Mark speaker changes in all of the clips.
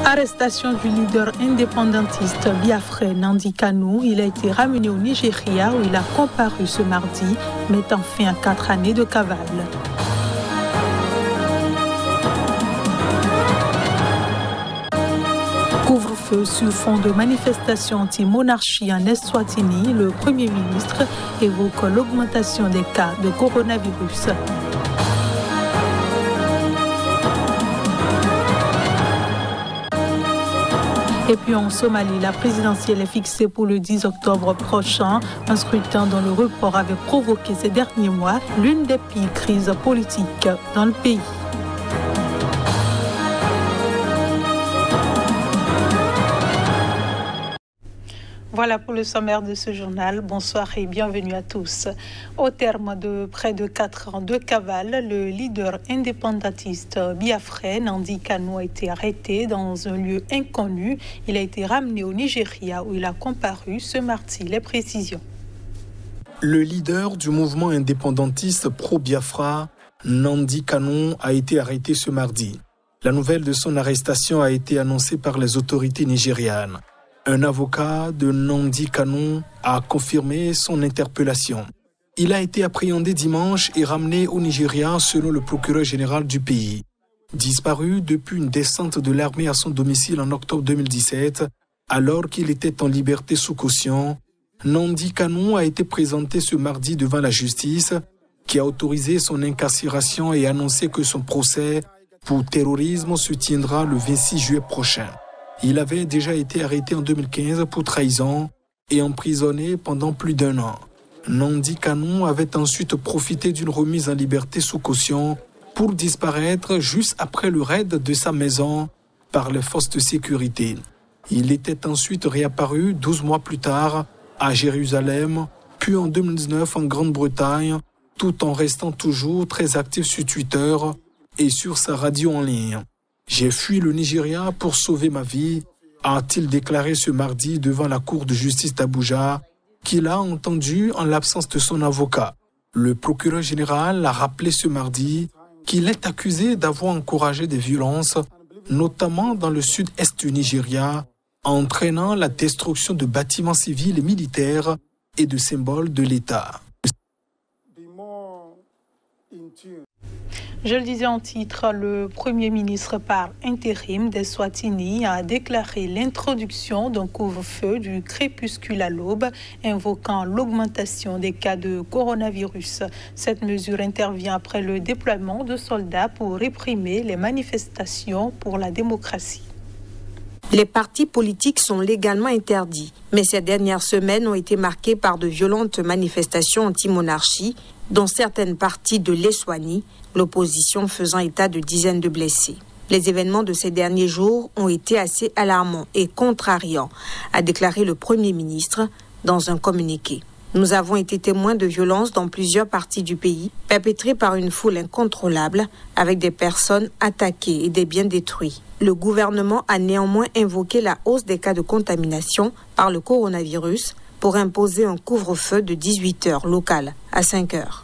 Speaker 1: Arrestation du leader indépendantiste biafrais Nnamdi Kanu. Il a été ramené au Nigeria où il a comparu ce mardi, mettant fin à 4 années de cavale. Couvre-feu sur fond de manifestations anti-monarchie en Eswatini, le Premier ministre évoque l'augmentation des cas de coronavirus. Et puis en Somalie, la présidentielle est fixée pour le 10 octobre prochain, un scrutin dont le report avait provoqué ces derniers mois l'une des pires crises politiques dans le pays. Voilà pour le sommaire de ce journal. Bonsoir et bienvenue à tous. Au terme de près de 4 ans de cavale, le leader indépendantiste biafrais Nnamdi Kanu a été arrêté dans un lieu inconnu. Il a été ramené au Nigeria où il a comparu ce mardi. Les précisions.
Speaker 2: Le leader du mouvement indépendantiste pro-Biafra, Nnamdi Kanu, a été arrêté ce mardi. La nouvelle de son arrestation a été annoncée par les autorités nigérianes. Un avocat de Nnamdi Kanu a confirmé son interpellation. Il a été appréhendé dimanche et ramené au Nigeria selon le procureur général du pays. Disparu depuis une descente de l'armée à son domicile en octobre 2017, alors qu'il était en liberté sous caution, Nnamdi Kanu a été présenté ce mardi devant la justice qui a autorisé son incarcération et annoncé que son procès pour terrorisme se tiendra le 26 juillet prochain. Il avait déjà été arrêté en 2015 pour trahison et emprisonné pendant plus d'1 an. Nnamdi Kanu avait ensuite profité d'une remise en liberté sous caution pour disparaître juste après le raid de sa maison par les forces de sécurité. Il était ensuite réapparu 12 mois plus tard à Jérusalem, puis en 2019 en Grande-Bretagne, tout en restant toujours très actif sur Twitter et sur sa radio en ligne. J'ai fui le Nigeria pour sauver ma vie, a-t-il déclaré ce mardi devant la cour de justice d'Abuja, qu'il a entendu en l'absence de son avocat. Le procureur général a rappelé ce mardi qu'il est accusé d'avoir encouragé des violences, notamment dans le sud-est du Nigeria, entraînant la destruction de bâtiments civils et militaires et de symboles de l'État.
Speaker 1: Je le disais en titre, le Premier ministre par intérim d'Eswatini a déclaré l'introduction d'un couvre-feu du crépuscule à l'aube, invoquant l'augmentation des cas de coronavirus. Cette mesure intervient après le déploiement de soldats pour réprimer les manifestations pour la démocratie.
Speaker 3: Les partis politiques sont légalement interdits, mais ces dernières semaines ont été marquées par de violentes manifestations anti-monarchie, dont certaines parties de l'Eswatini, l'opposition faisant état de dizaines de blessés. Les événements de ces derniers jours ont été assez alarmants et contrariants, a déclaré le Premier ministre dans un communiqué. Nous avons été témoins de violences dans plusieurs parties du pays, perpétrées par une foule incontrôlable, avec des personnes attaquées et des biens détruits. Le gouvernement a néanmoins invoqué la hausse des cas de contamination par le coronavirus pour imposer un couvre-feu de 18 heures local à 5 heures.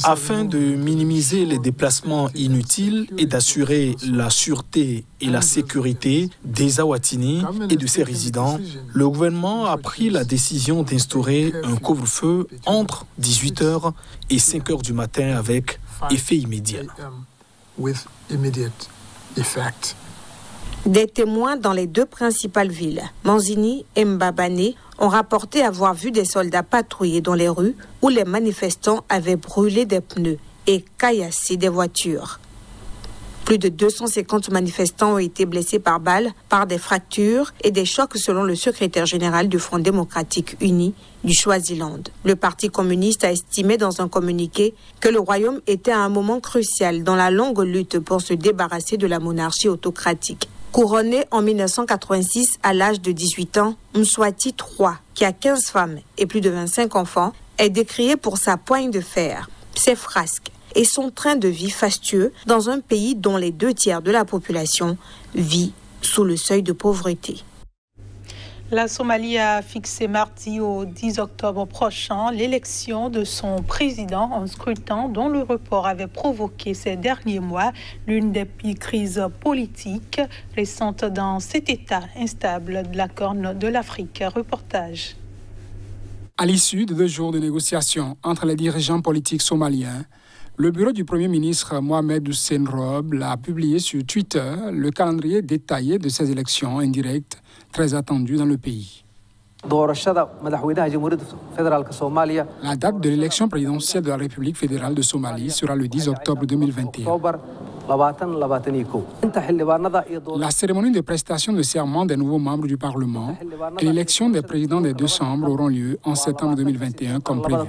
Speaker 2: Afin de minimiser les déplacements inutiles et d'assurer la sûreté et la sécurité des Awatini et de ses résidents, le gouvernement a pris la décision d'instaurer un couvre-feu entre 18h et 5h du matin avec effet immédiat.
Speaker 3: Des témoins dans les 2 principales villes, Manzini et Mbabane, ont rapporté avoir vu des soldats patrouiller dans les rues où les manifestants avaient brûlé des pneus et caillassé des voitures. Plus de 250 manifestants ont été blessés par balles, par des fractures et des chocs selon le secrétaire général du Front démocratique uni du Swaziland. Le Parti communiste a estimé dans un communiqué que le royaume était à un moment crucial dans la longue lutte pour se débarrasser de la monarchie autocratique. Couronné en 1986 à l'âge de 18 ans, Mswati III, qui a 15 femmes et plus de 25 enfants, est décrié pour sa poigne de fer, ses frasques et son train de vie fastueux dans un pays dont les 2 tiers de la population vit sous le seuil de pauvreté.
Speaker 1: La Somalie a fixé mardi au 10 octobre prochain l'élection de son président, un scrutin dont le report avait provoqué ces derniers mois l'une des pires crises politiques récentes dans cet État instable de la Corne de l'Afrique. Reportage.
Speaker 4: À l'issue de 2 jours de négociations entre les dirigeants politiques somaliens, le bureau du Premier ministre Mohamed Hussein Roble a publié sur Twitter le calendrier détaillé de ces élections indirectes très attendues dans le pays. La date de l'élection présidentielle de la République fédérale de Somalie sera le 10 octobre 2021. La cérémonie de prestation de serment des nouveaux membres du Parlement et l'élection des présidents des 2 chambres auront lieu en septembre 2021 comme prévu.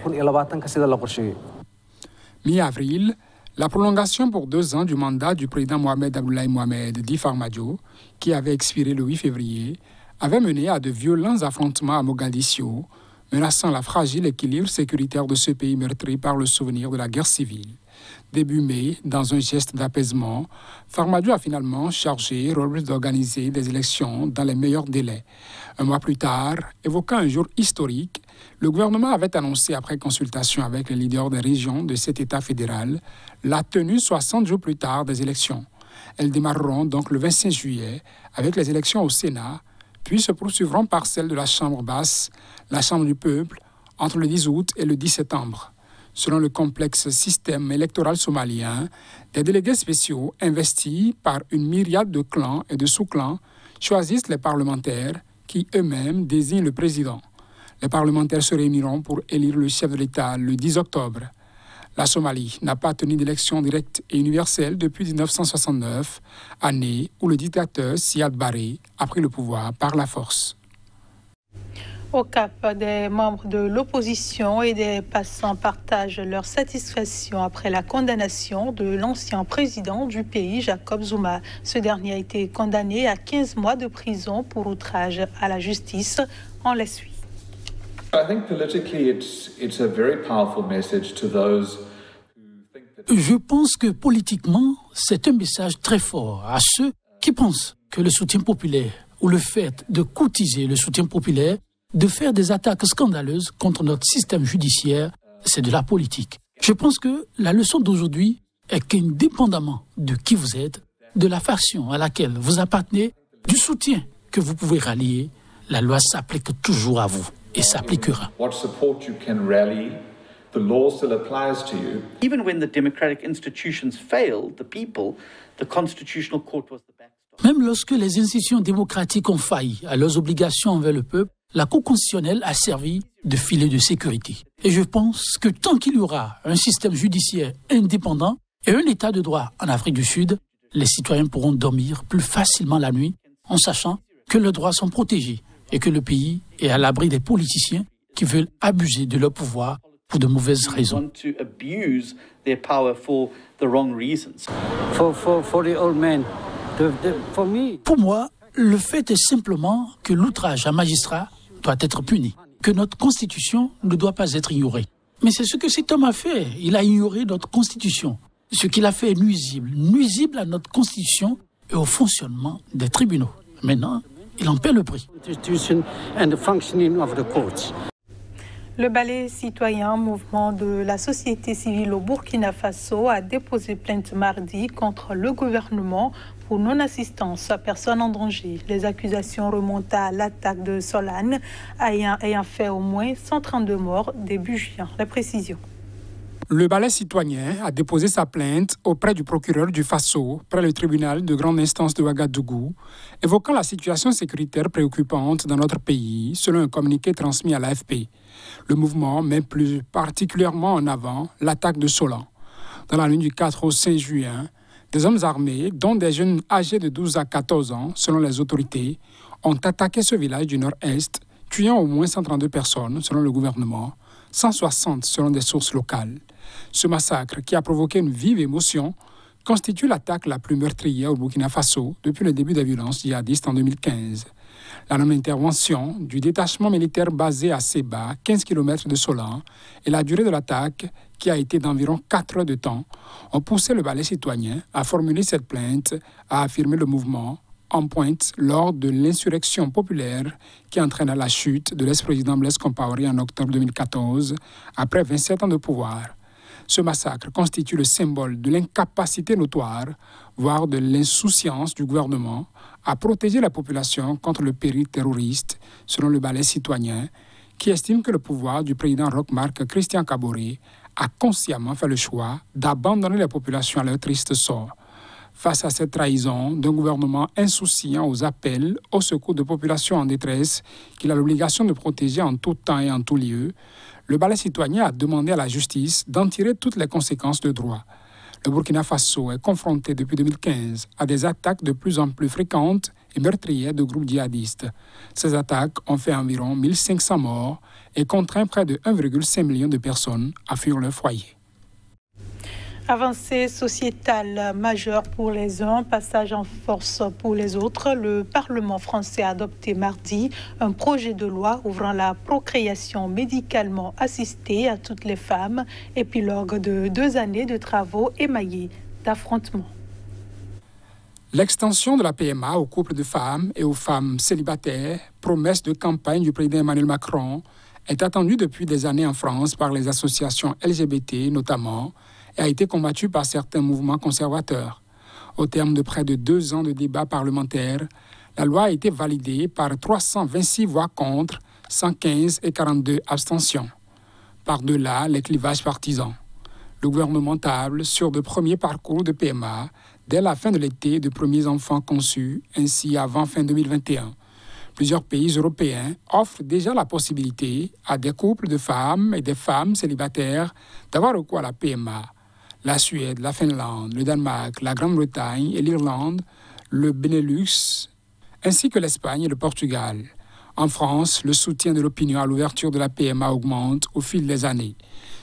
Speaker 4: Mi-avril, la prolongation pour 2 ans du mandat du président Mohamed Abdoulaye Mohamed dit Farmajo, qui avait expiré le 8 février, avait mené à de violents affrontements à Mogadiscio, menaçant la fragile équilibre sécuritaire de ce pays meurtri par le souvenir de la guerre civile. Début mai, dans un geste d'apaisement, Farmajo a finalement chargé Robles d'organiser des élections dans les meilleurs délais. 1 mois plus tard, évoquant un jour historique, le gouvernement avait annoncé, après consultation avec les leaders des régions de cet État fédéral, la tenue 60 jours plus tard des élections. Elles démarreront donc le 25 juillet avec les élections au Sénat, puis se poursuivront par celles de la Chambre basse, la Chambre du peuple, entre le 10 août et le 10 septembre. Selon le complexe système électoral somalien, des délégués spéciaux investis par une myriade de clans et de sous-clans choisissent les parlementaires qui eux-mêmes désignent le président. Les parlementaires se réuniront pour élire le chef de l'État le 10 octobre. La Somalie n'a pas tenu d'élection directe et universelle depuis 1969, année où le dictateur Siad Barre a pris le pouvoir par la force.
Speaker 1: Au Cap, des membres de l'opposition et des passants partagent leur satisfaction après la condamnation de l'ancien président du pays, Jacob Zuma. Ce dernier a été condamné à 15 mois de prison pour outrage à la justice. On les suit.
Speaker 5: Je pense que politiquement, c'est un message très fort à ceux qui pensent que le soutien populaire ou le fait de courtiser le soutien populaire, de faire des attaques scandaleuses contre notre système judiciaire, c'est de la politique. Je pense que la leçon d'aujourd'hui est qu'indépendamment de qui vous êtes, de la faction à laquelle vous appartenez, du soutien que vous pouvez rallier, la loi s'applique toujours à vous et s'appliquera.
Speaker 6: The law still applies to you. Even when the democratic institutions failed the people, the constitutional court was the backstop.
Speaker 5: Même lorsque les institutions démocratiques ont failli à leurs obligations envers le peuple, la Cour constitutionnelle a servi de filet de sécurité. Et je pense que tant qu'il y aura un système judiciaire indépendant et un état de droit en Afrique du Sud, les citoyens pourront dormir plus facilement la nuit en sachant que leurs droits sont protégés et que le pays est à l'abri des politiciens qui veulent abuser de leur pouvoir pour de mauvaises raisons. Pour moi, le fait est simplement que l'outrage à magistrat doit être puni, que notre constitution ne doit pas être ignorée. Mais c'est ce que cet homme a fait. Il a ignoré notre constitution. Ce qu'il a fait est nuisible à notre constitution et au fonctionnement des tribunaux. Maintenant, il en paie le prix.
Speaker 1: Le Balai citoyen, mouvement de la société civile au Burkina Faso, a déposé plainte mardi contre le gouvernement pour non-assistance à personnes en danger. Les accusations remontent à l'attaque de Solane, ayant fait au moins 132 morts début juin. La précision.
Speaker 4: Le Balai citoyen a déposé sa plainte auprès du procureur du Faso, près le tribunal de grande instance de Ouagadougou, évoquant la situation sécuritaire préoccupante dans notre pays, selon un communiqué transmis à l'AFP. Le mouvement met plus particulièrement en avant l'attaque de Solan. Dans la nuit du 4 au 5 juin, des hommes armés, dont des jeunes âgés de 12 à 14 ans, selon les autorités, ont attaqué ce village du nord-est, tuant au moins 132 personnes, selon le gouvernement, 160 selon des sources locales. Ce massacre, qui a provoqué une vive émotion, constitue l'attaque la plus meurtrière au Burkina Faso depuis le début des violences djihadistes en 2015. La non-intervention du détachement militaire basé à Seba, 15 km de Solan, et la durée de l'attaque, qui a été d'environ 4 heures de temps, ont poussé le Balai citoyen à formuler cette plainte, a affirmé le mouvement en pointe lors de l'insurrection populaire qui entraîna la chute de l'ex-président Blaise Compaoré en octobre 2014, après 27 ans de pouvoir. Ce massacre constitue le symbole de l'incapacité notoire, voire de l'insouciance du gouvernement à protéger la population contre le péril terroriste, selon le Balai citoyen, qui estime que le pouvoir du président Roch-Marc Christian Kaboré a consciemment fait le choix d'abandonner la population à leur triste sort. Face à cette trahison d'un gouvernement insouciant aux appels au secours de populations en détresse qu'il a l'obligation de protéger en tout temps et en tout lieu, le Balai citoyen a demandé à la justice d'en tirer toutes les conséquences de droit. Le Burkina Faso est confronté depuis 2015 à des attaques de plus en plus fréquentes et meurtrières de groupes djihadistes. Ces attaques ont fait environ 1500 morts et contraint près de 1,5 million de personnes à fuir leur foyer.
Speaker 1: Avancée sociétale majeure pour les uns, passage en force pour les autres. Le Parlement français a adopté mardi un projet de loi ouvrant la procréation médicalement assistée à toutes les femmes, épilogue de 2 années de travaux émaillés d'affrontements.
Speaker 4: L'extension de la PMA aux couples de femmes et aux femmes célibataires, promesse de campagne du président Emmanuel Macron, est attendue depuis des années en France par les associations LGBT notamment, et a été combattue par certains mouvements conservateurs. Au terme de près de 2 ans de débats parlementaires, la loi a été validée par 326 voix contre, 115 et 42 abstentions. Par-delà les clivages partisans, le gouvernement table sur de premiers parcours de PMA dès la fin de l'été de premiers enfants conçus, ainsi avant fin 2021. Plusieurs pays européens offrent déjà la possibilité à des couples de femmes et des femmes célibataires d'avoir recours à la PMA. La Suède, la Finlande, le Danemark, la Grande-Bretagne et l'Irlande, le Benelux, ainsi que l'Espagne et le Portugal. En France, le soutien de l'opinion à l'ouverture de la PMA augmente au fil des années.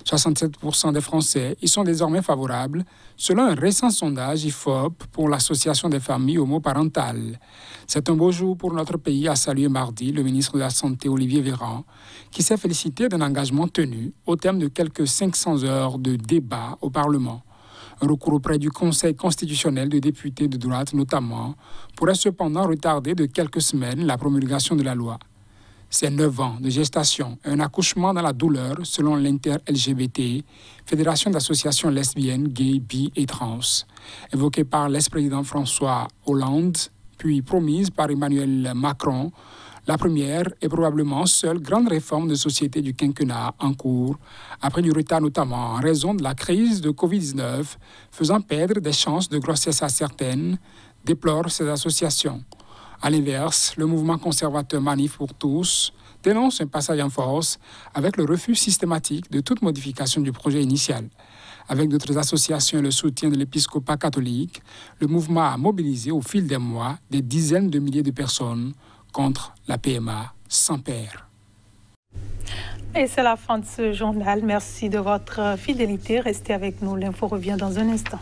Speaker 4: 67% des Français y sont désormais favorables, selon un récent sondage IFOP pour l'Association des familles homoparentales. C'est un beau jour pour notre pays, a salué mardi le ministre de la Santé Olivier Véran, qui s'est félicité d'un engagement tenu au terme de quelques 500 heures de débat au Parlement. Un recours auprès du Conseil constitutionnel de députés de droite notamment pourrait cependant retarder de quelques semaines la promulgation de la loi. C'est 9 ans de gestation et un accouchement dans la douleur selon l'Inter-LGBT, Fédération d'associations lesbiennes, gays, bi et trans. Évoquée par l'ex-président François Hollande, puis promise par Emmanuel Macron, la première et probablement seule grande réforme de société du quinquennat en cours, après du retard notamment en raison de la crise de Covid-19, faisant perdre des chances de grossesse à certaines, déplorent ces associations. À l'inverse, le mouvement conservateur Manif pour tous dénonce un passage en force avec le refus systématique de toute modification du projet initial. Avec d'autres associations et le soutien de l'épiscopat catholique, le mouvement a mobilisé au fil des mois des dizaines de milliers de personnes contre la PMA sans père.
Speaker 1: Et c'est la fin de ce journal. Merci de votre fidélité. Restez avec nous. L'info revient dans un instant.